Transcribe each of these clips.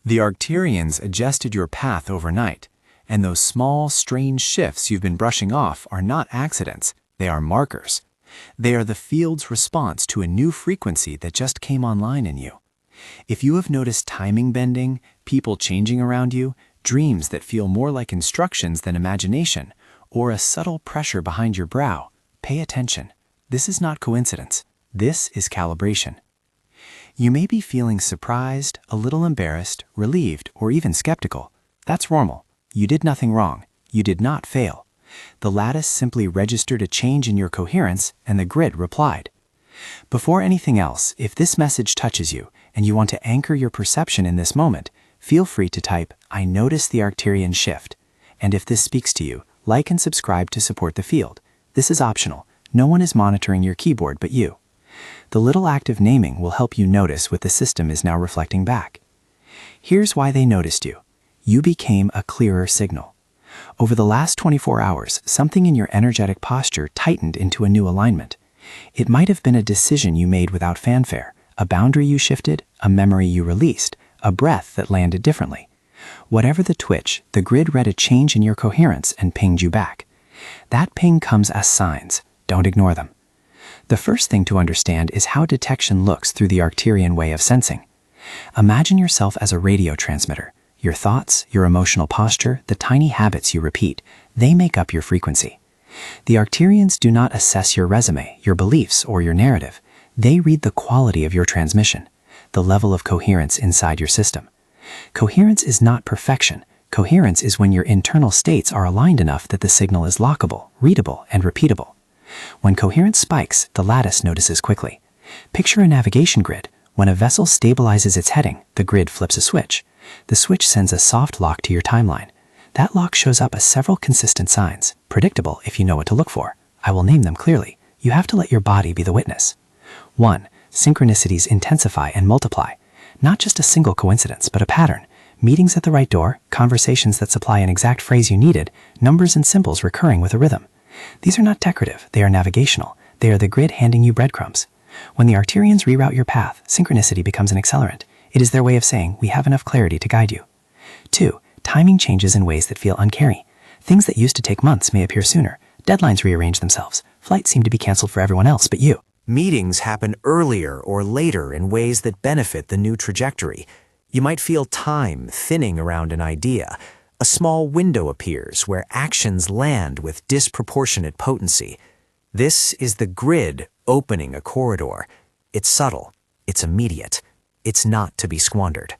The Arcturians adjusted your path overnight, and those small, strange shifts you've been brushing off are not accidents, they are markers. They are the field's response to a new frequency that just came online in you. If you have noticed timing bending, people changing around you, dreams that feel more like instructions than imagination, or a subtle pressure behind your brow, pay attention. This is not coincidence. This is calibration. You may be feeling surprised, a little embarrassed, relieved, or even skeptical. That's normal. You did nothing wrong. You did not fail. The lattice simply registered a change in your coherence, and the grid replied. Before anything else, if this message touches you, and you want to anchor your perception in this moment, feel free to type, "I notice the Arcturian shift." And if this speaks to you, like and subscribe to support the field. This is optional. No one is monitoring your keyboard but you. The little act of naming will help you notice what the system is now reflecting back. Here's why they noticed you. You became a clearer signal. Over the last 24 hours, something in your energetic posture tightened into a new alignment. It might have been a decision you made without fanfare, a boundary you shifted, a memory you released, a breath that landed differently. Whatever the twitch, the grid read a change in your coherence and pinged you back. That ping comes as signs. Don't ignore them. The first thing to understand is how detection looks through the Arcturian way of sensing. Imagine yourself as a radio transmitter. Your thoughts, your emotional posture, the tiny habits you repeat, they make up your frequency. The Arcturians do not assess your resume, your beliefs, or your narrative. They read the quality of your transmission, the level of coherence inside your system. Coherence is not perfection. Coherence is when your internal states are aligned enough that the signal is lockable, readable, and repeatable. When coherence spikes, the lattice notices quickly. Picture a navigation grid. When a vessel stabilizes its heading, the grid flips a switch. The switch sends a soft lock to your timeline. That lock shows up as several consistent signs, predictable if you know what to look for. I will name them clearly. You have to let your body be the witness. 1. Synchronicities intensify and multiply. Not just a single coincidence, but a pattern. Meetings at the right door, conversations that supply an exact phrase you needed, numbers and symbols recurring with a rhythm. These are not decorative, they are navigational. They are the grid handing you breadcrumbs. When the Arcturians reroute your path, synchronicity becomes an accelerant. It is their way of saying, we have enough clarity to guide you. 2. Timing changes in ways that feel uncanny. Things that used to take months may appear sooner. Deadlines rearrange themselves. Flights seem to be canceled for everyone else but you. Meetings happen earlier or later in ways that benefit the new trajectory. You might feel time thinning around an idea. A small window appears where actions land with disproportionate potency. This is the grid opening a corridor. It's subtle. It's immediate. It's not to be squandered.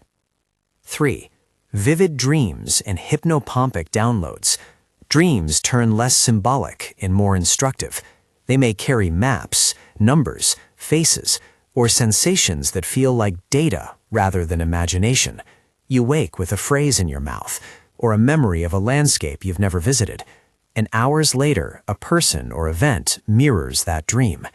3. Vivid dreams and hypnopompic downloads. Dreams turn less symbolic and more instructive. They may carry maps, numbers, faces, or sensations that feel like data rather than imagination. You wake with a phrase in your mouth, or a memory of a landscape you've never visited. And hours later, a person or event mirrors that dream.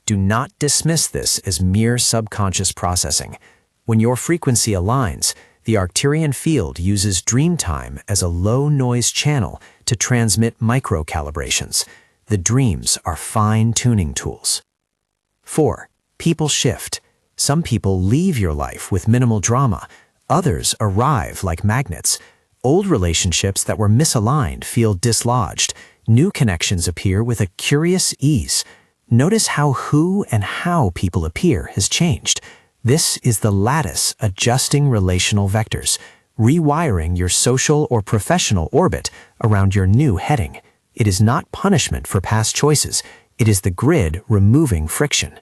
Do not dismiss this as mere subconscious processing. When your frequency aligns, the Arcturian field uses dream time as a low-noise channel to transmit micro-calibrations. The dreams are fine-tuning tools. 4. People shift. Some people leave your life with minimal drama. Others arrive like magnets. Old relationships that were misaligned feel dislodged. New connections appear with a curious ease. Notice how who and how people appear has changed. This is the lattice adjusting relational vectors, rewiring your social or professional orbit around your new heading. It is not punishment for past choices. It is the grid removing friction.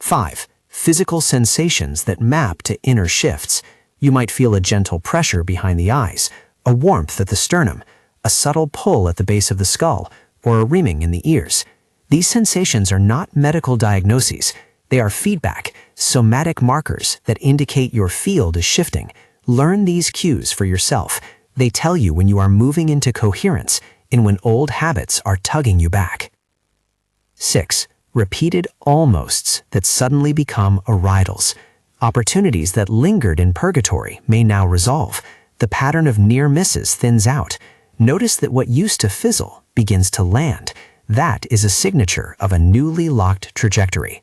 5. Physical sensations that map to inner shifts. You might feel a gentle pressure behind the eyes, a warmth at the sternum, a subtle pull at the base of the skull, or a ringing in the ears. These sensations are not medical diagnoses. They are feedback, somatic markers that indicate your field is shifting. Learn these cues for yourself. They tell you when you are moving into coherence and when old habits are tugging you back. 6. Repeated almosts that suddenly become arrivals. Opportunities that lingered in purgatory may now resolve. The pattern of near misses thins out. Notice that what used to fizzle begins to land. That is a signature of a newly locked trajectory.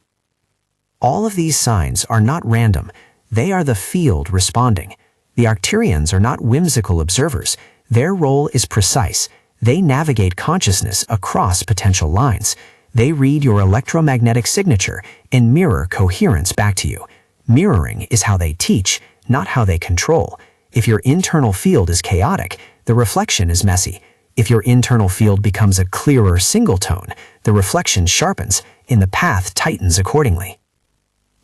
All of these signs are not random. They are the field responding. The Arcturians are not whimsical observers. Their role is precise. They navigate consciousness across potential lines. They read your electromagnetic signature and mirror coherence back to you. Mirroring is how they teach, not how they control. If your internal field is chaotic, the reflection is messy. If your internal field becomes a clearer single tone, the reflection sharpens and the path tightens accordingly.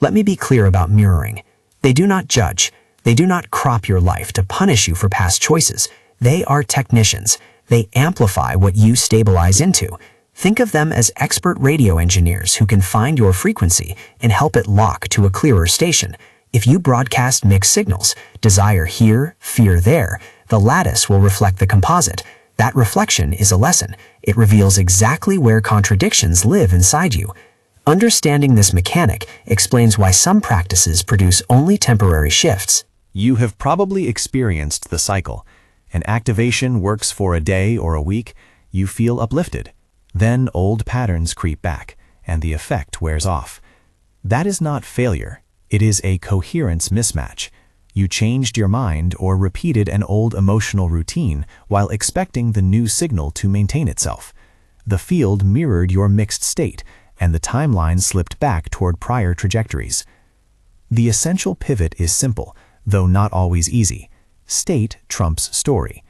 Let me be clear about mirroring. They do not judge. They do not crop your life to punish you for past choices. They are technicians. They amplify what you stabilize into. Think of them as expert radio engineers who can find your frequency and help it lock to a clearer station. If you broadcast mixed signals, desire here, fear there, the lattice will reflect the composite. That reflection is a lesson. It reveals exactly where contradictions live inside you. Understanding this mechanic explains why some practices produce only temporary shifts. You have probably experienced the cycle. An activation works for a day or a week, you feel uplifted. Then old patterns creep back, and the effect wears off. That is not failure, it is a coherence mismatch. You changed your mind or repeated an old emotional routine while expecting the new signal to maintain itself. The field mirrored your mixed state, and the timeline slipped back toward prior trajectories. The essential pivot is simple, though not always easy. State trumps story.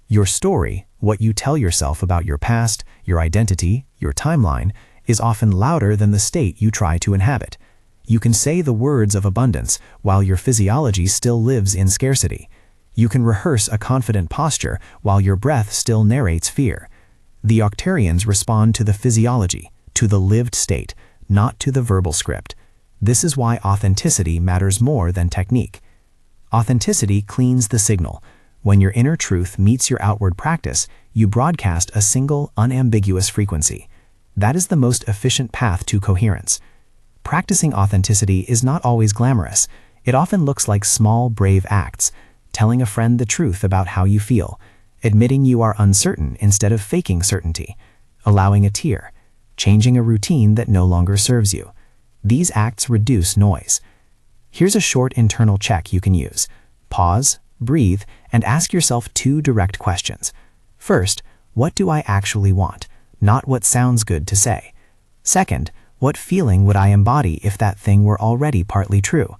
Your story, what you tell yourself about your past, your identity, your timeline, is often louder than the state you try to inhabit. You can say the words of abundance while your physiology still lives in scarcity. You can rehearse a confident posture while your breath still narrates fear. The Arcturians respond to the physiology, to the lived state, not to the verbal script. This is why authenticity matters more than technique. Authenticity cleans the signal. When your inner truth meets your outward practice, you broadcast a single, unambiguous frequency. That is the most efficient path to coherence. Practicing authenticity is not always glamorous. It often looks like small, brave acts, telling a friend the truth about how you feel, admitting you are uncertain instead of faking certainty, allowing a tear, changing a routine that no longer serves you. These acts reduce noise. Here's a short internal check you can use. Pause, breathe, and ask yourself 2 direct questions. First, what do I actually want? Not what sounds good to say. Second, what feeling would I embody if that thing were already partly true?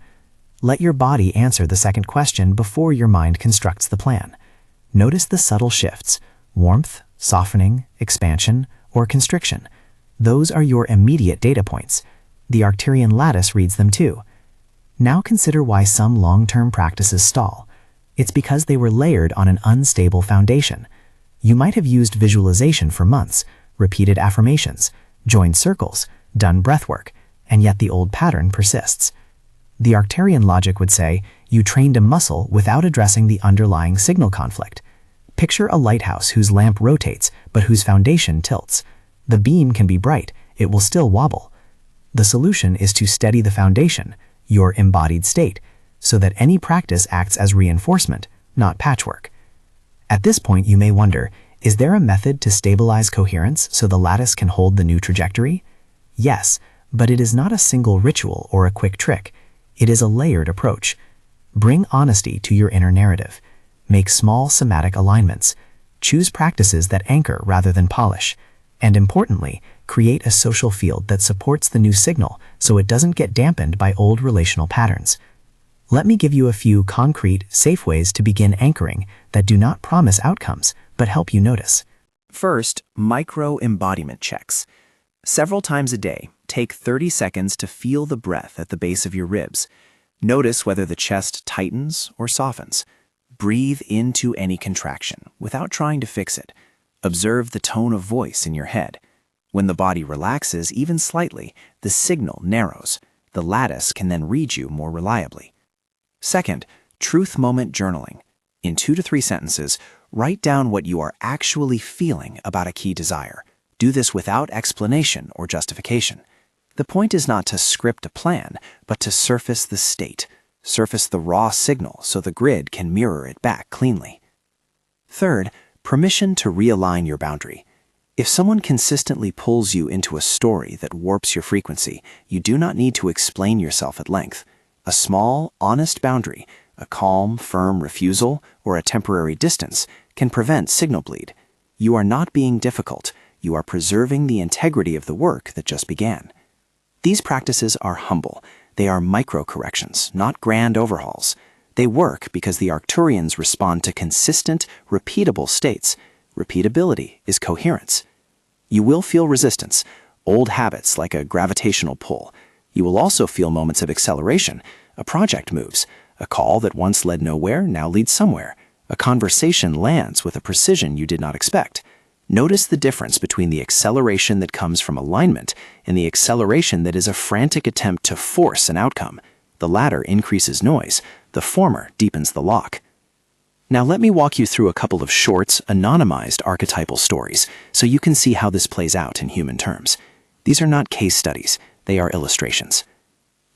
Let your body answer the second question before your mind constructs the plan. Notice the subtle shifts: warmth, softening, expansion, or constriction. Those are your immediate data points. The Arcturian lattice reads them too. Now consider why some long-term practices stall. It's because they were layered on an unstable foundation. You might have used visualization for months, repeated affirmations, joined circles, done breathwork, and yet the old pattern persists. The Arcturian logic would say you trained a muscle without addressing the underlying signal conflict. Picture a lighthouse whose lamp rotates but whose foundation tilts. The beam can be bright, it will still wobble. The solution is to steady the foundation, your embodied state, so that any practice acts as reinforcement, not patchwork. At this point you may wonder, is there a method to stabilize coherence so the lattice can hold the new trajectory? Yes, but it is not a single ritual or a quick trick. It is a layered approach. Bring honesty to your inner narrative. Make small somatic alignments. Choose practices that anchor rather than polish. And importantly, create a social field that supports the new signal so it doesn't get dampened by old relational patterns. Let me give you a few concrete, safe ways to begin anchoring that do not promise outcomes, but help you notice. First, micro-embodiment checks. Several times a day, take 30 seconds to feel the breath at the base of your ribs. Notice whether the chest tightens or softens. Breathe into any contraction without trying to fix it. Observe the tone of voice in your head. When the body relaxes even slightly, the signal narrows. The lattice can then read you more reliably. Second, truth moment journaling. In 2 to 3 sentences, write down what you are actually feeling about a key desire. Do this without explanation or justification. The point is not to script a plan, but to surface the state. Surface the raw signal so the grid can mirror it back cleanly. Third, permission to realign your boundary. If someone consistently pulls you into a story that warps your frequency, you do not need to explain yourself at length. A small, honest boundary, A calm, firm refusal or a temporary distance can prevent signal bleed. You are not being difficult. You are preserving the integrity of the work that just began. These practices are humble. They are micro-corrections, not grand overhauls. They work because the Arcturians respond to consistent, repeatable states. Repeatability is coherence. You will feel resistance, old habits like a gravitational pull. You will also feel moments of acceleration. A project moves. A call that once led nowhere now leads somewhere. A conversation lands with a precision you did not expect. Notice the difference between the acceleration that comes from alignment and the acceleration that is a frantic attempt to force an outcome. The latter increases noise. The former deepens the lock. Now let me walk you through a couple of short, anonymized archetypal stories so you can see how this plays out in human terms. These are not case studies. They are illustrations.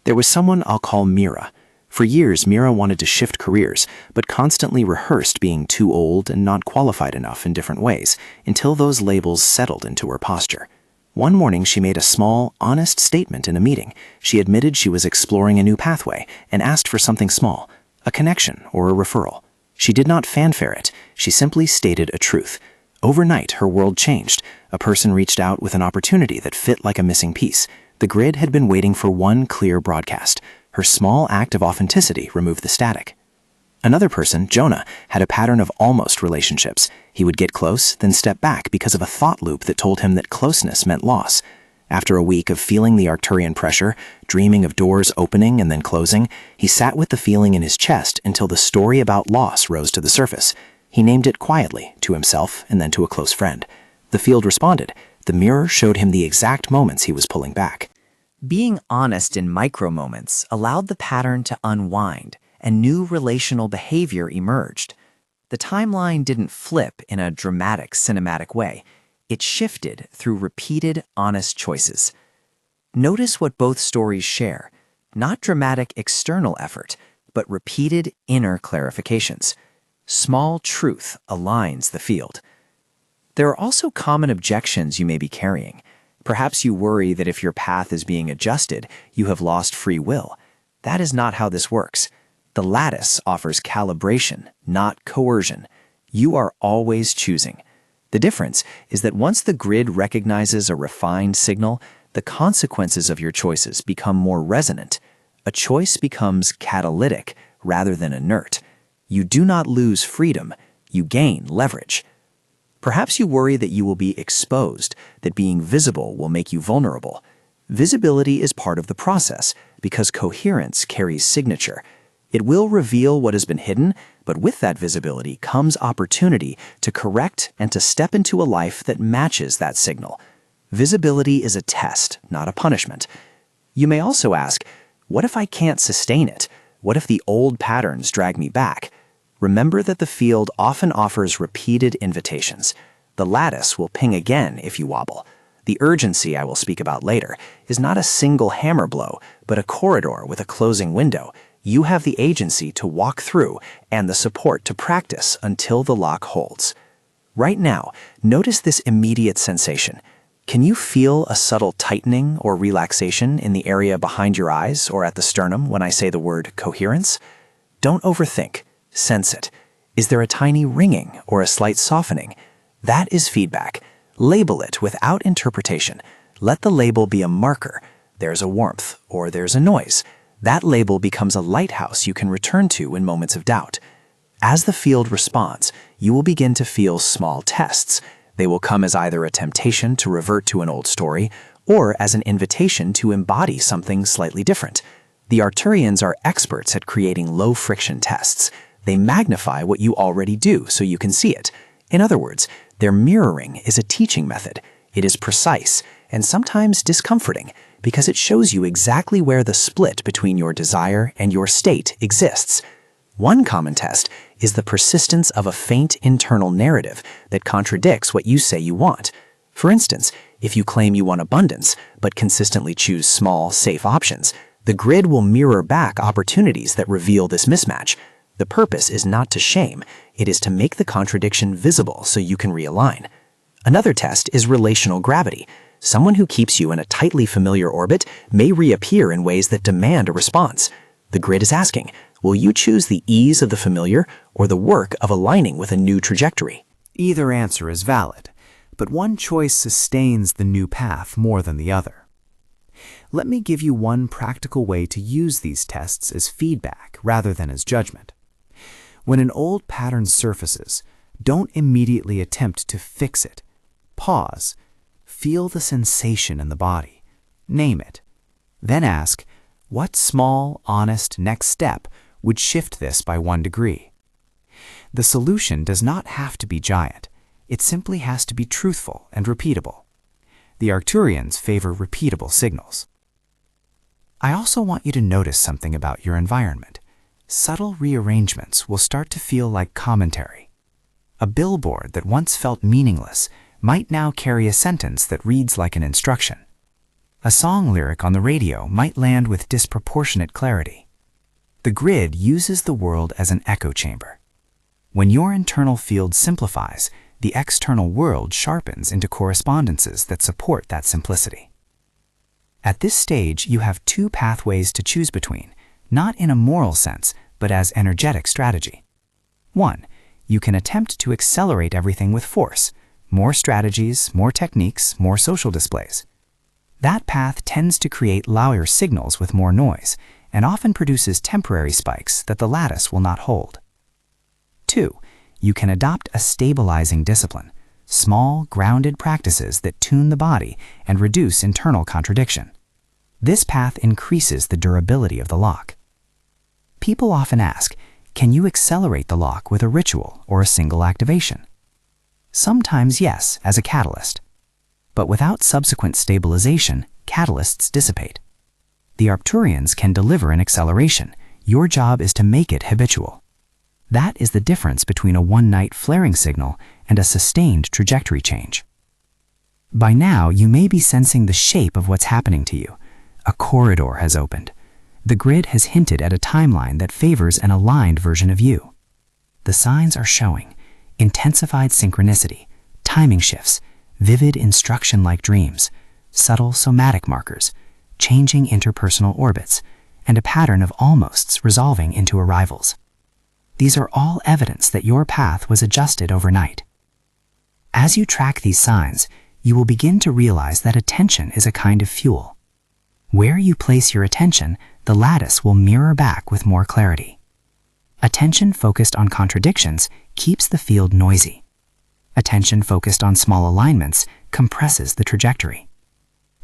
There was someone I'll call Mira. For years, Mira wanted to shift careers, but constantly rehearsed being too old and not qualified enough in different ways, until those labels settled into her posture. One morning, she made a small, honest statement in a meeting. She admitted she was exploring a new pathway and asked for something small, a connection or a referral. She did not fanfare it. She simply stated a truth. Overnight, her world changed. A person reached out with an opportunity that fit like a missing piece. The grid had been waiting for one clear broadcast. Her small act of authenticity removed the static. Another person, Jonah, had a pattern of almost relationships. He would get close, then step back because of a thought loop that told him that closeness meant loss. After a week of feeling the Arcturian pressure, dreaming of doors opening and then closing, he sat with the feeling in his chest until the story about loss rose to the surface. He named it quietly, to himself and then to a close friend. The field responded. The mirror showed him the exact moments he was pulling back. Being honest in micro moments allowed the pattern to unwind, and new relational behavior emerged. The timeline didn't flip in a dramatic, cinematic way. It shifted through repeated, honest choices. Notice what both stories share. Not dramatic external effort, but repeated inner clarifications. Small truth aligns the field. There are also common objections you may be carrying. Perhaps you worry that if your path is being adjusted, you have lost free will. That is not how this works. The lattice offers calibration, not coercion. You are always choosing. The difference is that once the grid recognizes a refined signal, the consequences of your choices become more resonant. A choice becomes catalytic rather than inert. You do not lose freedom, you gain leverage. Perhaps you worry that you will be exposed, that being visible will make you vulnerable. Visibility is part of the process because coherence carries signature. It will reveal what has been hidden, but with that visibility comes opportunity to correct and to step into a life that matches that signal. Visibility is a test, not a punishment. You may also ask, what if I can't sustain it? What if the old patterns drag me back? Remember that the field often offers repeated invitations. The lattice will ping again if you wobble. The urgency I will speak about later is not a single hammer blow, but a corridor with a closing window. You have the agency to walk through and the support to practice until the lock holds. Right now, notice this immediate sensation. Can you feel a subtle tightening or relaxation in the area behind your eyes or at the sternum when I say the word coherence? Don't overthink. Sense it. Is there a tiny ringing or a slight softening? That is feedback. Label it without interpretation. Let the label be a marker. There's a warmth or there's a noise. That label becomes a lighthouse you can return to in moments of doubt. As the field responds, you will begin to feel small tests. They will come as either a temptation to revert to an old story or as an invitation to embody something slightly different. The Arcturians are experts at creating low-friction tests. They magnify what you already do so you can see it. In other words, their mirroring is a teaching method. It is precise and sometimes discomforting because it shows you exactly where the split between your desire and your state exists. One common test is the persistence of a faint internal narrative that contradicts what you say you want. For instance, if you claim you want abundance but consistently choose small, safe options, the grid will mirror back opportunities that reveal this mismatch. The purpose is not to shame, it is to make the contradiction visible so you can realign. Another test is relational gravity. Someone who keeps you in a tightly familiar orbit may reappear in ways that demand a response. The grid is asking, Will you choose the ease of the familiar or the work of aligning with a new trajectory? Either answer is valid, but one choice sustains the new path more than the other. Let me give you one practical way to use these tests as feedback rather than as judgment. When an old pattern surfaces, don't immediately attempt to fix it. Pause. Feel the sensation in the body. Name it. Then ask, what small, honest next step would shift this by 1 degree? The solution does not have to be giant. It simply has to be truthful and repeatable. The Arcturians favor repeatable signals. I also want you to notice something about your environment. Subtle rearrangements will start to feel like commentary. A billboard that once felt meaningless might now carry a sentence that reads like an instruction. A song lyric on the radio might land with disproportionate clarity. The grid uses the world as an echo chamber. When your internal field simplifies, the external world sharpens into correspondences that support that simplicity. At this stage, you have 2 pathways to choose between, not in a moral sense, but as energetic strategy. 1. You can attempt to accelerate everything with force, more strategies, more techniques, more social displays. That path tends to create louder signals with more noise, and often produces temporary spikes that the lattice will not hold. 2. You can adopt a stabilizing discipline, small, grounded practices that tune the body and reduce internal contradiction. This path increases the durability of the lock. People often ask, can you accelerate the lock with a ritual or a single activation? Sometimes yes, as a catalyst. But without subsequent stabilization, catalysts dissipate. The Arcturians can deliver an acceleration. Your job is to make it habitual. That is the difference between a one-night flaring signal and a sustained trajectory change. By now, you may be sensing the shape of what's happening to you. A corridor has opened. The grid has hinted at a timeline that favors an aligned version of you. The signs are showing: intensified synchronicity, timing shifts, vivid instruction-like dreams, subtle somatic markers, changing interpersonal orbits, and a pattern of almosts resolving into arrivals. These are all evidence that your path was adjusted overnight. As you track these signs, you will begin to realize that attention is a kind of fuel. Where you place your attention, the lattice will mirror back with more clarity. Attention focused on contradictions keeps the field noisy. Attention focused on small alignments compresses the trajectory.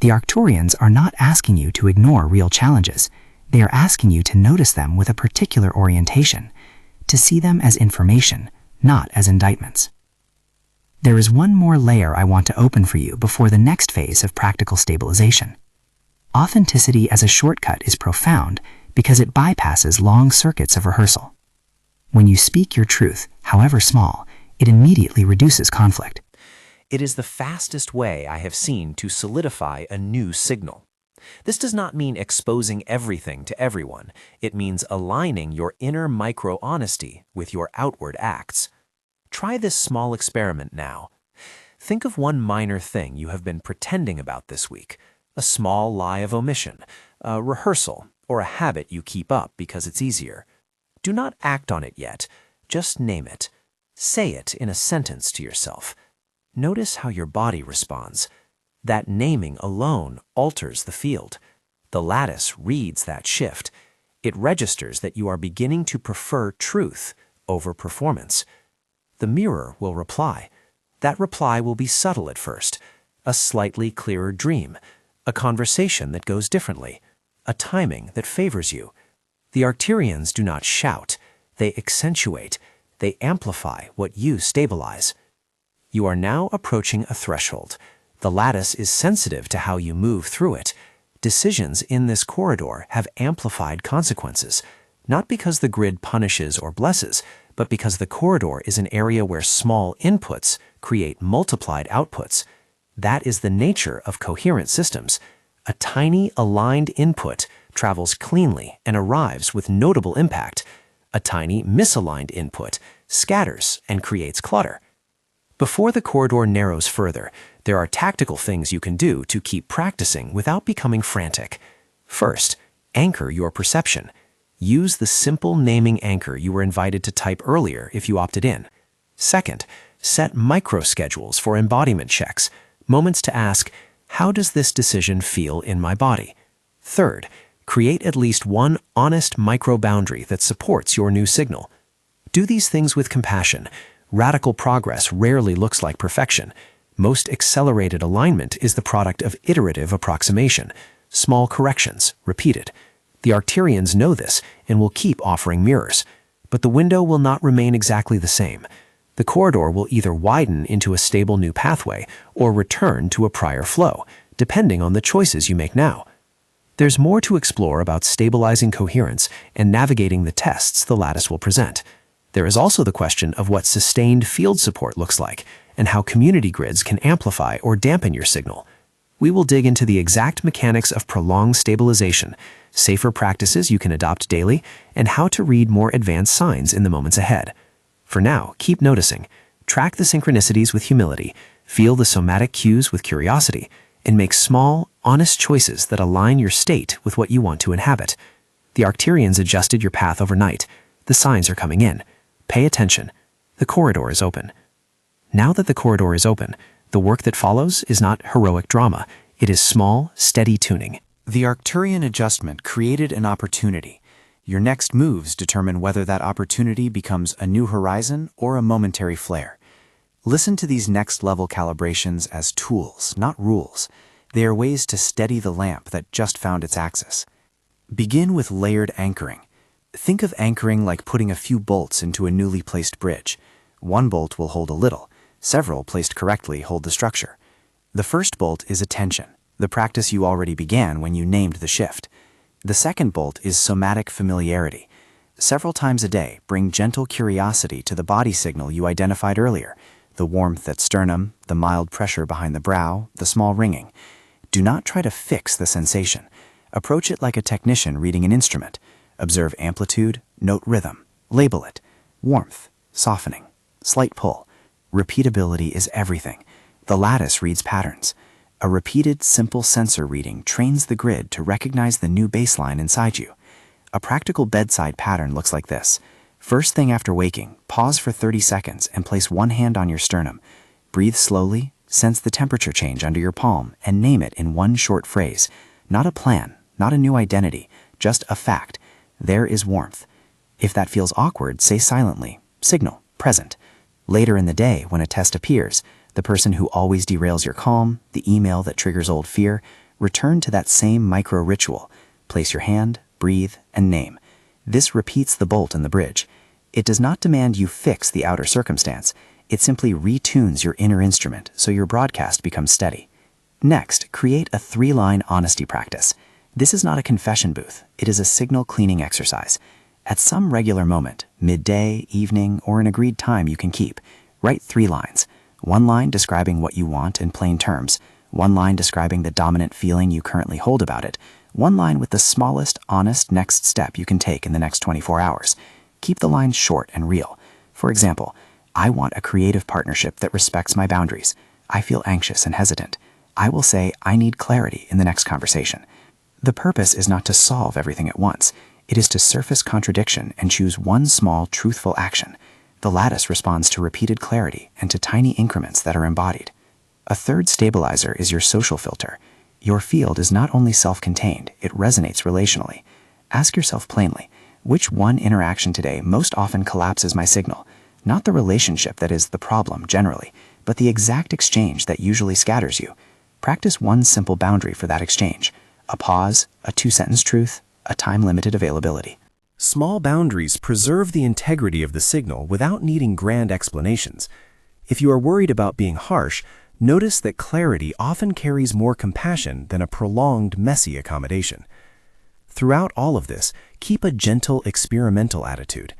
The Arcturians are not asking you to ignore real challenges. They are asking you to notice them with a particular orientation, to see them as information, not as indictments. There is one more layer I want to open for you before the next phase of practical stabilization. Authenticity as a shortcut is profound because it bypasses long circuits of rehearsal. When you speak your truth, however small, it immediately reduces conflict. It is the fastest way I have seen to solidify a new signal. This does not mean exposing everything to everyone. It means aligning your inner micro-honesty with your outward acts. Try this small experiment now. Think of one minor thing you have been pretending about this week, a small lie of omission, a rehearsal, or a habit you keep up because it's easier. Do not act on it yet. Just name it. Say it in a sentence to yourself. Notice how your body responds. That naming alone alters the field. The lattice reads that shift. It registers that you are beginning to prefer truth over performance. The mirror will reply. That reply will be subtle at first. A slightly clearer dream, a conversation that goes differently, a timing that favors you. The Arcturians do not shout. They accentuate. They amplify what you stabilize. You are now approaching a threshold. The lattice is sensitive to how you move through it. Decisions in this corridor have amplified consequences, not because the grid punishes or blesses, but because the corridor is an area where small inputs create multiplied outputs. That is the nature of coherent systems. A tiny aligned input travels cleanly and arrives with notable impact. A tiny misaligned input scatters and creates clutter. Before the corridor narrows further, there are tactical things you can do to keep practicing without becoming frantic. First, anchor your perception. Use the simple naming anchor you were invited to type earlier if you opted in. Second, set micro-schedules for embodiment checks, moments to ask, how does this decision feel in my body? Third, create at least one honest micro-boundary that supports your new signal. Do these things with compassion. Radical progress rarely looks like perfection. Most accelerated alignment is the product of iterative approximation, small corrections, repeated. The Arcturians know this and will keep offering mirrors. But the window will not remain exactly the same. The corridor will either widen into a stable new pathway or return to a prior flow, depending on the choices you make now. There's more to explore about stabilizing coherence and navigating the tests the lattice will present. There is also the question of what sustained field support looks like and how community grids can amplify or dampen your signal. We will dig into the exact mechanics of prolonged stabilization, safer practices you can adopt daily, and how to read more advanced signs in the moments ahead. For now, keep noticing. Track the synchronicities with humility, feel the somatic cues with curiosity, and make small, honest choices that align your state with what you want to inhabit. The Arcturians adjusted your path overnight. The signs are coming in. Pay attention. The corridor is open. Now that the corridor is open, the work that follows is not heroic drama. It is small, steady tuning. The Arcturian adjustment created an opportunity. Your next moves determine whether that opportunity becomes a new horizon or a momentary flare. Listen to these next-level calibrations as tools, not rules. They are ways to steady the lamp that just found its axis. Begin with layered anchoring. Think of anchoring like putting a few bolts into a newly placed bridge. One bolt will hold a little. Several placed correctly hold the structure. The first bolt is attention, the practice you already began when you named the shift. The second bolt is somatic familiarity. Several times a day, bring gentle curiosity to the body signal you identified earlier, the warmth at sternum, the mild pressure behind the brow, the small ringing. Do not try to fix the sensation. Approach it like a technician reading an instrument. Observe amplitude, note rhythm, label it. Warmth, softening, slight pull. Repeatability is everything. The lattice reads patterns. A repeated, simple sensor reading trains the grid to recognize the new baseline inside you. A practical bedside pattern looks like this. First thing after waking, pause for 30 seconds and place one hand on your sternum. Breathe slowly, sense the temperature change under your palm, and name it in one short phrase. Not a plan, not a new identity, just a fact. There is warmth. If that feels awkward, say silently, signal, present. Later in the day, when a test appears, the person who always derails your calm, the email that triggers old fear, return to that same micro-ritual. Place your hand, breathe, and name. This repeats the bolt in the bridge. It does not demand you fix the outer circumstance. It simply retunes your inner instrument so your broadcast becomes steady. Next, create a 3-line honesty practice. This is not a confession booth. It is a signal cleaning exercise. At some regular moment, midday, evening, or an agreed time you can keep, write 3 lines. 1 line describing what you want in plain terms, 1 line describing the dominant feeling you currently hold about it, 1 line with the smallest, honest next step you can take in the next 24 hours. Keep the lines short and real. For example, I want a creative partnership that respects my boundaries. I feel anxious and hesitant. I will say I need clarity in the next conversation. The purpose is not to solve everything at once. It is to surface contradiction and choose one small, truthful action. The lattice responds to repeated clarity and to tiny increments that are embodied. A third stabilizer is your social filter. Your field is not only self-contained, it resonates relationally. Ask yourself plainly, which one interaction today most often collapses my signal? Not the relationship that is the problem generally, but the exact exchange that usually scatters you. Practice one simple boundary for that exchange. A pause, a 2-sentence truth, a time-limited availability. Small boundaries preserve the integrity of the signal without needing grand explanations. If you are worried about being harsh, notice that clarity often carries more compassion than a prolonged, messy accommodation. Throughout all of this, keep a gentle, experimental attitude.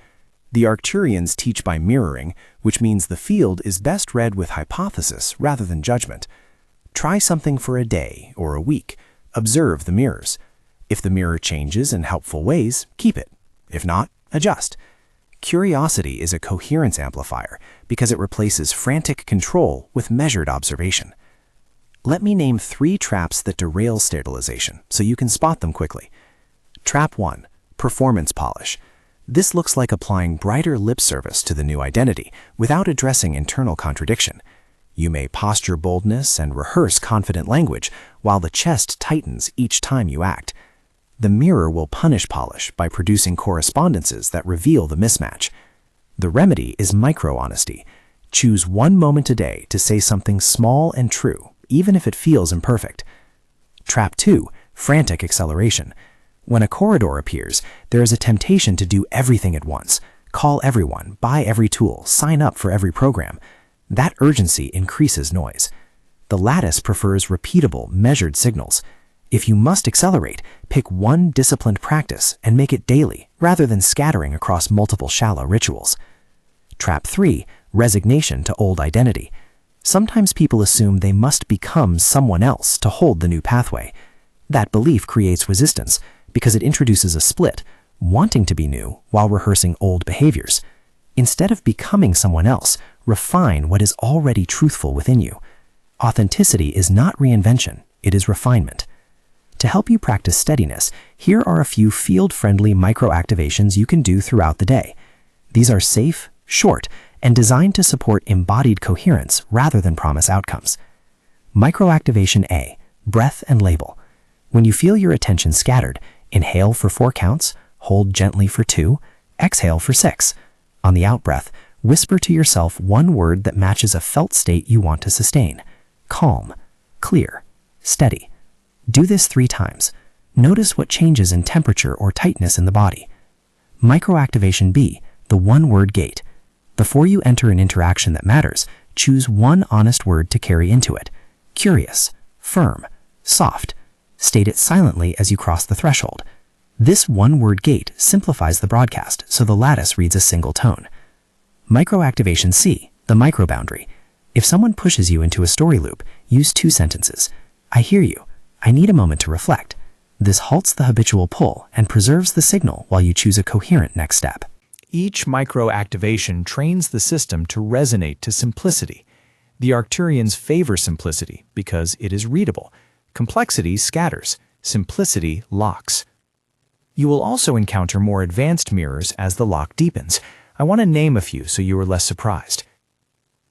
The Arcturians teach by mirroring, which means the field is best read with hypothesis rather than judgment. Try something for a day or a week. Observe the mirrors. If the mirror changes in helpful ways, keep it. If not, adjust. Curiosity is a coherence amplifier because it replaces frantic control with measured observation. Let me name 3 traps that derail stabilization so you can spot them quickly. Trap 1. Performance polish. This looks like applying brighter lip service to the new identity without addressing internal contradiction. You may posture boldness and rehearse confident language while the chest tightens each time you act. The mirror will punish polish by producing correspondences that reveal the mismatch. The remedy is micro-honesty. Choose one moment a day to say something small and true, even if it feels imperfect. Trap 2. Frantic acceleration. When a corridor appears, there is a temptation to do everything at once. Call everyone, buy every tool, sign up for every program. That urgency increases noise. The lattice prefers repeatable, measured signals. If you must accelerate, pick one disciplined practice and make it daily, rather than scattering across multiple shallow rituals. Trap 3. Resignation to old identity. Sometimes people assume they must become someone else to hold the new pathway. That belief creates resistance because it introduces a split, wanting to be new while rehearsing old behaviors. Instead of becoming someone else, refine what is already truthful within you. Authenticity is not reinvention, it is refinement. To help you practice steadiness, here are a few field-friendly micro-activations you can do throughout the day. These are safe, short, and designed to support embodied coherence rather than promise outcomes. Micro-activation A, breath and label. When you feel your attention scattered, inhale for 4 counts, hold gently for 2, exhale for 6. On the out-breath, whisper to yourself one word that matches a felt state you want to sustain. Calm, clear, steady. Do this 3 times. Notice what changes in temperature or tightness in the body. Microactivation B, the one-word gate. Before you enter an interaction that matters, choose one honest word to carry into it. Curious, firm, soft. State it silently as you cross the threshold. This one-word gate simplifies the broadcast so the lattice reads a single tone. Microactivation C, the microboundary. If someone pushes you into a story loop, use 2 sentences. I hear you. I need a moment to reflect. This halts the habitual pull and preserves the signal while you choose a coherent next step. Each micro-activation trains the system to resonate to simplicity. The Arcturians favor simplicity because it is readable. Complexity scatters. Simplicity locks. You will also encounter more advanced mirrors as the lock deepens. I want to name a few so you are less surprised.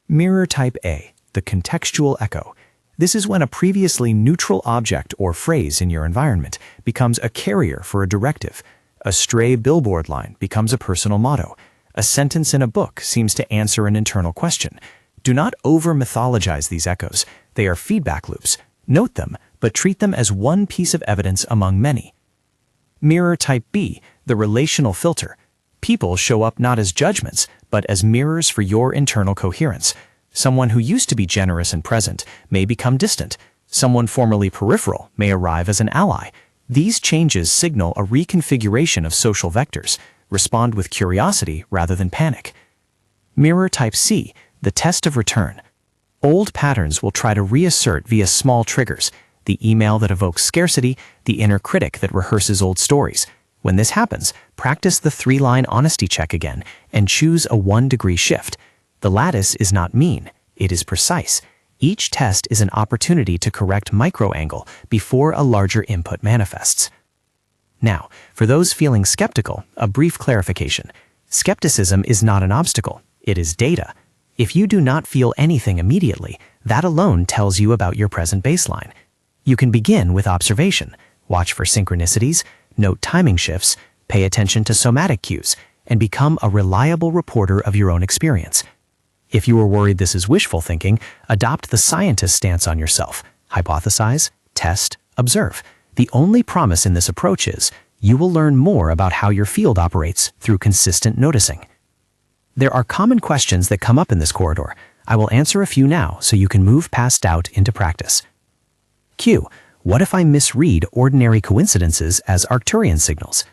Mirror Type A, the contextual echo. This is when a previously neutral object or phrase in your environment becomes a carrier for a directive. A stray billboard line becomes a personal motto. A sentence in a book seems to answer an internal question. Do not over-mythologize these echoes. They are feedback loops. Note them, but treat them as one piece of evidence among many. Mirror Type B, the relational filter. People show up not as judgments, but as mirrors for your internal coherence. Someone who used to be generous and present may become distant. Someone formerly peripheral may arrive as an ally. These changes signal a reconfiguration of social vectors. Respond with curiosity rather than panic. Mirror Type C, the test of return. Old patterns will try to reassert via small triggers. The email that evokes scarcity, the inner critic that rehearses old stories. When this happens, practice the 3-line honesty check again and choose a 1-degree shift. The lattice is not mean, it is precise. Each test is an opportunity to correct micro-angle before a larger input manifests. Now, for those feeling skeptical, a brief clarification. Skepticism is not an obstacle, it is data. If you do not feel anything immediately, that alone tells you about your present baseline. You can begin with observation, watch for synchronicities, note timing shifts, pay attention to somatic cues, and become a reliable reporter of your own experience. If you are worried this is wishful thinking, adopt the scientist stance on yourself. Hypothesize, test, observe. The only promise in this approach is you will learn more about how your field operates through consistent noticing. There are common questions that come up in this corridor. I will answer a few now so you can move past doubt into practice. Q. What if I misread ordinary coincidences as Arcturian signals?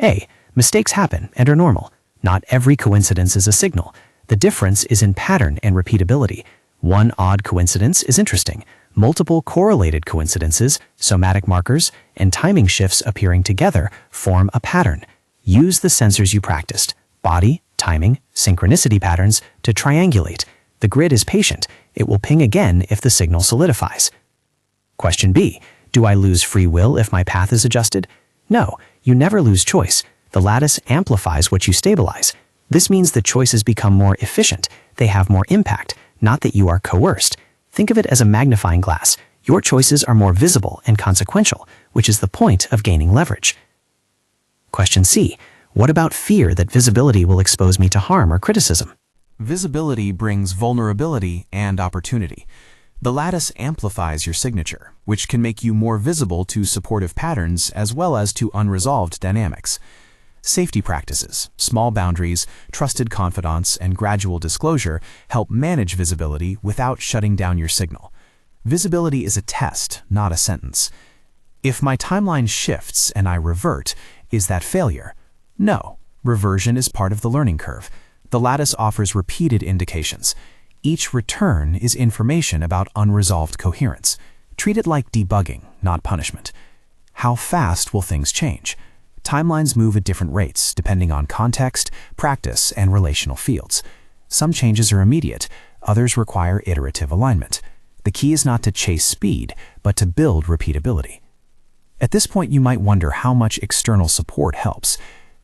A. Mistakes happen and are normal. Not every coincidence is a signal. The difference is in pattern and repeatability. One odd coincidence is interesting. Multiple correlated coincidences, somatic markers, and timing shifts appearing together form a pattern. Use the sensors you practiced, body, timing, synchronicity patterns, to triangulate. The grid is patient. It will ping again if the signal solidifies. Question B. Do I lose free will if my path is adjusted? No, You never lose choice. The lattice amplifies what you stabilize. This means that choices become more efficient. They have more impact, not that you are coerced. Think of it as a magnifying glass. Your choices are more visible and consequential, which is the point of gaining leverage. Question C. What about fear that visibility will expose me to harm or criticism? Visibility brings vulnerability and opportunity. The lattice amplifies your signature, which can make you more visible to supportive patterns as well as to unresolved dynamics. Safety practices, small boundaries, trusted confidants, and gradual disclosure help manage visibility without shutting down your signal. Visibility is a test, not a sentence. If my timeline shifts and I revert, is that failure? No. Reversion is part of the learning curve. The lattice offers repeated indications. Each return is information about unresolved coherence. Treat it like debugging, not punishment. How fast will things change? Timelines move at different rates, depending on context, practice, and relational fields. Some changes are immediate, others require iterative alignment. The key is not to chase speed, but to build repeatability. At this point, you might wonder how much external support helps.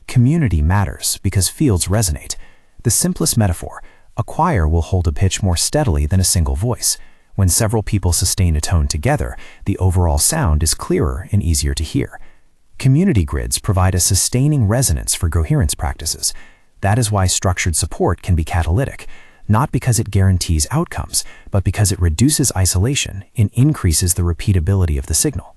Community matters because fields resonate. The simplest metaphor, a choir will hold a pitch more steadily than a single voice. When several people sustain a tone together, the overall sound is clearer and easier to hear. Community grids provide a sustaining resonance for coherence practices. That is why structured support can be catalytic, not because it guarantees outcomes, but because it reduces isolation and increases the repeatability of the signal.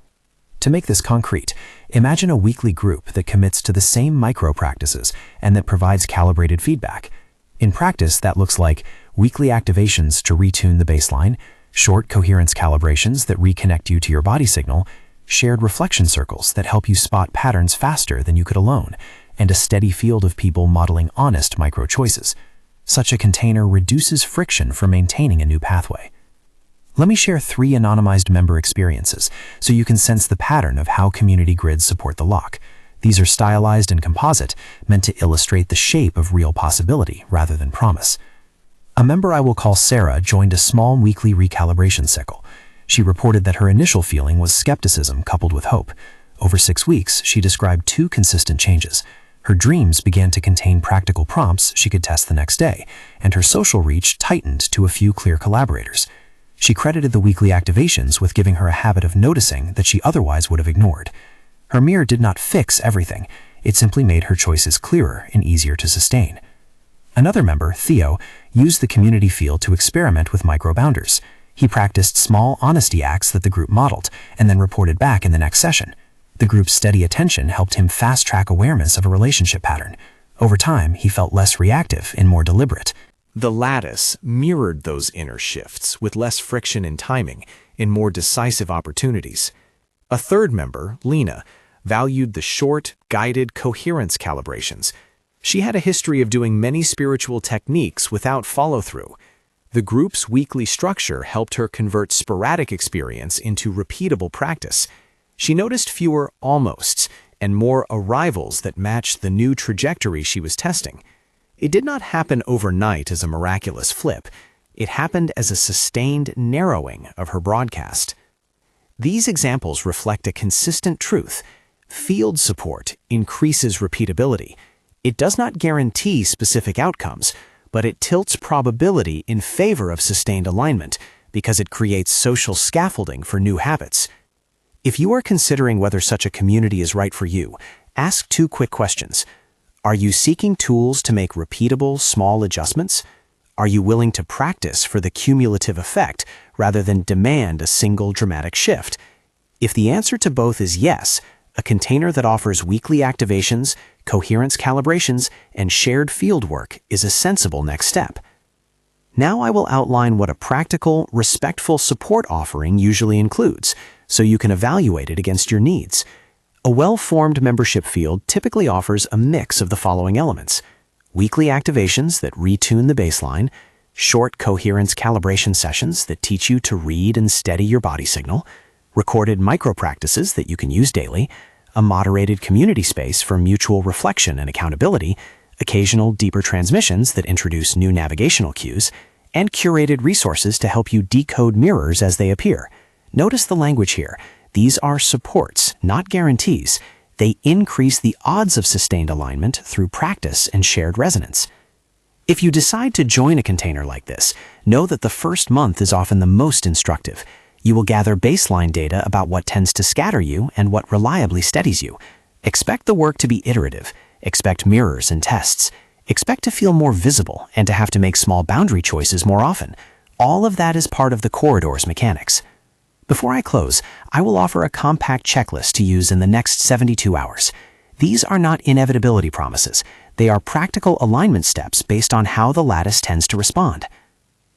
To make this concrete, imagine a weekly group that commits to the same micro practices and that provides calibrated feedback. In practice, that looks like weekly activations to retune the baseline, short coherence calibrations that reconnect you to your body signal, shared reflection circles that help you spot patterns faster than you could alone, and a steady field of people modeling honest micro-choices. Such a container reduces friction for maintaining a new pathway. Let me share 3 anonymized member experiences so you can sense the pattern of how community grids support the lock. These are stylized and composite, meant to illustrate the shape of real possibility rather than promise. A member I will call Sarah joined a small weekly recalibration cycle. She reported that her initial feeling was skepticism coupled with hope. Over 6 weeks, she described 2 consistent changes. Her dreams began to contain practical prompts she could test the next day, and her social reach tightened to a few clear collaborators. She credited the weekly activations with giving her a habit of noticing that she otherwise would have ignored. Her mirror did not fix everything. It simply made her choices clearer and easier to sustain. Another member, Theo, used the community field to experiment with micro-bounders. He practiced small honesty acts that the group modeled, and then reported back in the next session. The group's steady attention helped him fast-track awareness of a relationship pattern. Over time, he felt less reactive and more deliberate. The lattice mirrored those inner shifts with less friction in timing and more decisive opportunities. A third member, Lena, valued the short, guided coherence calibrations. She had a history of doing many spiritual techniques without follow-through. The group's weekly structure helped her convert sporadic experience into repeatable practice. She noticed fewer almosts and more arrivals that matched the new trajectory she was testing. It did not happen overnight as a miraculous flip. It happened as a sustained narrowing of her broadcast. These examples reflect a consistent truth. Field support increases repeatability. It does not guarantee specific outcomes, but it tilts probability in favor of sustained alignment because it creates social scaffolding for new habits. If you are considering whether such a community is right for you, ask 2 quick questions. Are you seeking tools to make repeatable, small adjustments? Are you willing to practice for the cumulative effect rather than demand a single dramatic shift? If the answer to both is yes, a container that offers weekly activations, coherence calibrations, and shared fieldwork is a sensible next step. Now I will outline what a practical, respectful support offering usually includes, so you can evaluate it against your needs. A well-formed membership field typically offers a mix of the following elements: weekly activations that retune the baseline, short coherence calibration sessions that teach you to read and steady your body signal, recorded micro-practices that you can use daily, a moderated community space for mutual reflection and accountability, occasional deeper transmissions that introduce new navigational cues, and curated resources to help you decode mirrors as they appear. Notice the language here. These are supports, not guarantees. They increase the odds of sustained alignment through practice and shared resonance. If you decide to join a container like this, know that the first month is often the most instructive. You will gather baseline data about what tends to scatter you and what reliably steadies you. Expect the work to be iterative. Expect mirrors and tests. Expect to feel more visible and to have to make small boundary choices more often. All of that is part of the corridor's mechanics. Before I close, I will offer a compact checklist to use in the next 72 hours. These are not inevitability promises. They are practical alignment steps based on how the lattice tends to respond.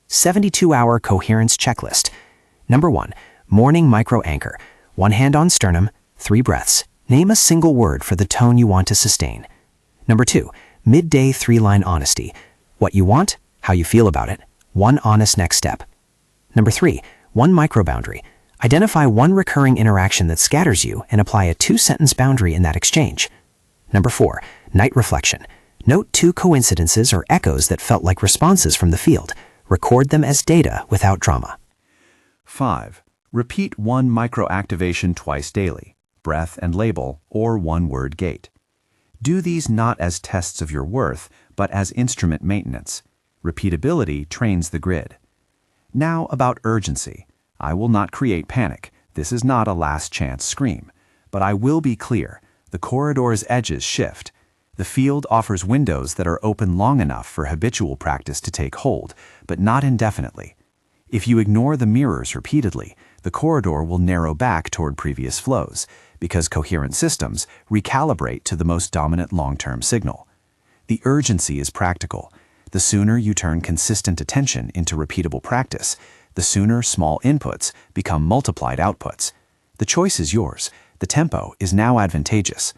72-hour coherence checklist. Number 1, morning micro anchor. 1 hand on sternum, 3 breaths. Name a single word for the tone you want to sustain. Number 2, midday 3-line honesty. What you want, how you feel about it, 1 honest next step. Number 3, 1 micro boundary. Identify 1 recurring interaction that scatters you and apply a 2-sentence boundary in that exchange. Number 4, night reflection. Note 2 coincidences or echoes that felt like responses from the field. Record them as data without drama. 5. Repeat 1 microactivation twice daily, breath and label, or 1-word gate. Do these not as tests of your worth, but as instrument maintenance. Repeatability trains the grid. Now about urgency. I will not create panic. This is not a last chance scream. But I will be clear. The corridor's edges shift. The field offers windows that are open long enough for habitual practice to take hold, but not indefinitely. If you ignore the mirrors repeatedly, the corridor will narrow back toward previous flows, because coherent systems recalibrate to the most dominant long-term signal. The urgency is practical. The sooner you turn consistent attention into repeatable practice, the sooner small inputs become multiplied outputs. The choice is yours. The tempo is now advantageous.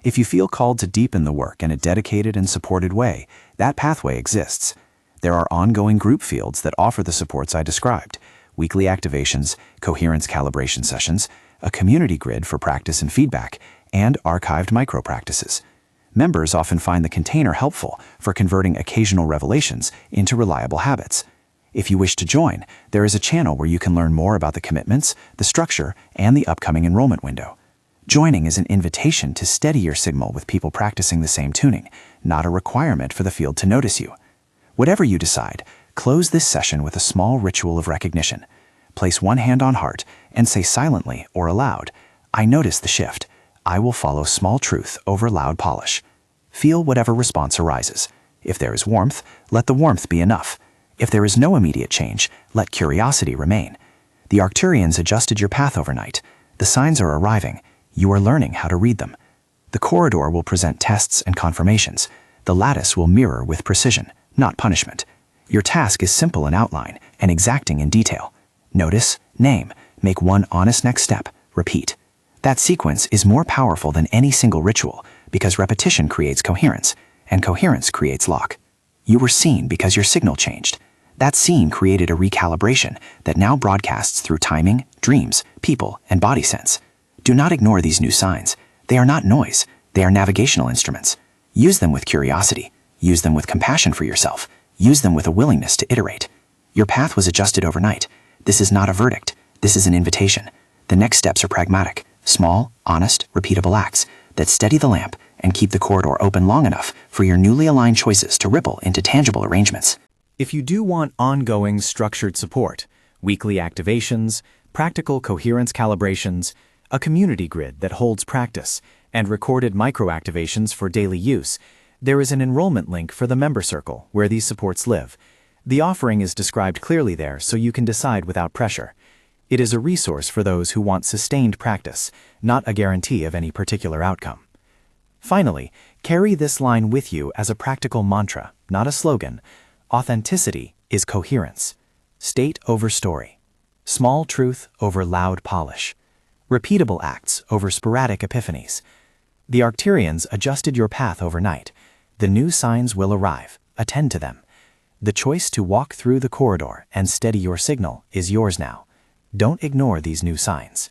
If you feel called to deepen the work in a dedicated and supported way, that pathway exists. There are ongoing group fields that offer the supports I described: weekly activations, coherence calibration sessions, a community grid for practice and feedback, and archived micro-practices. Members often find the container helpful for converting occasional revelations into reliable habits. If you wish to join, there is a channel where you can learn more about the commitments, the structure, and the upcoming enrollment window. Joining is an invitation to steady your signal with people practicing the same tuning, not a requirement for the field to notice you. Whatever you decide, close this session with a small ritual of recognition. Place 1 hand on heart and say silently or aloud, "I notice the shift. I will follow small truth over loud polish." Feel whatever response arises. If there is warmth, let the warmth be enough. If there is no immediate change, let curiosity remain. The Arcturians adjusted your path overnight. The signs are arriving. You are learning how to read them. The corridor will present tests and confirmations. The lattice will mirror with precision, not punishment. Your task is simple in outline and exacting in detail. Notice, name, make 1 honest next step, repeat. That sequence is more powerful than any single ritual because repetition creates coherence, and coherence creates lock. You were seen because your signal changed. That scene created a recalibration that now broadcasts through timing, dreams, people, and body sense. Do not ignore these new signs. They are not noise. They are navigational instruments. Use them with curiosity. Use them with compassion for yourself. Use them with a willingness to iterate. Your path was adjusted overnight. This is not a verdict. This is an invitation. The next steps are pragmatic, small, honest, repeatable acts that steady the lamp and keep the corridor open long enough for your newly aligned choices to ripple into tangible arrangements. If you do want ongoing structured support, weekly activations, practical coherence calibrations, a community grid that holds practice, and recorded microactivations for daily use, there is an enrollment link for the member circle where these supports live. The offering is described clearly there so you can decide without pressure. It is a resource for those who want sustained practice, not a guarantee of any particular outcome. Finally, carry this line with you as a practical mantra, not a slogan. Authenticity is coherence. State over story. Small truth over loud polish. Repeatable acts over sporadic epiphanies. The Arcturians adjusted your path overnight. The new signs will arrive. Attend to them. The choice to walk through the corridor and steady your signal is yours now. Don't ignore these new signs.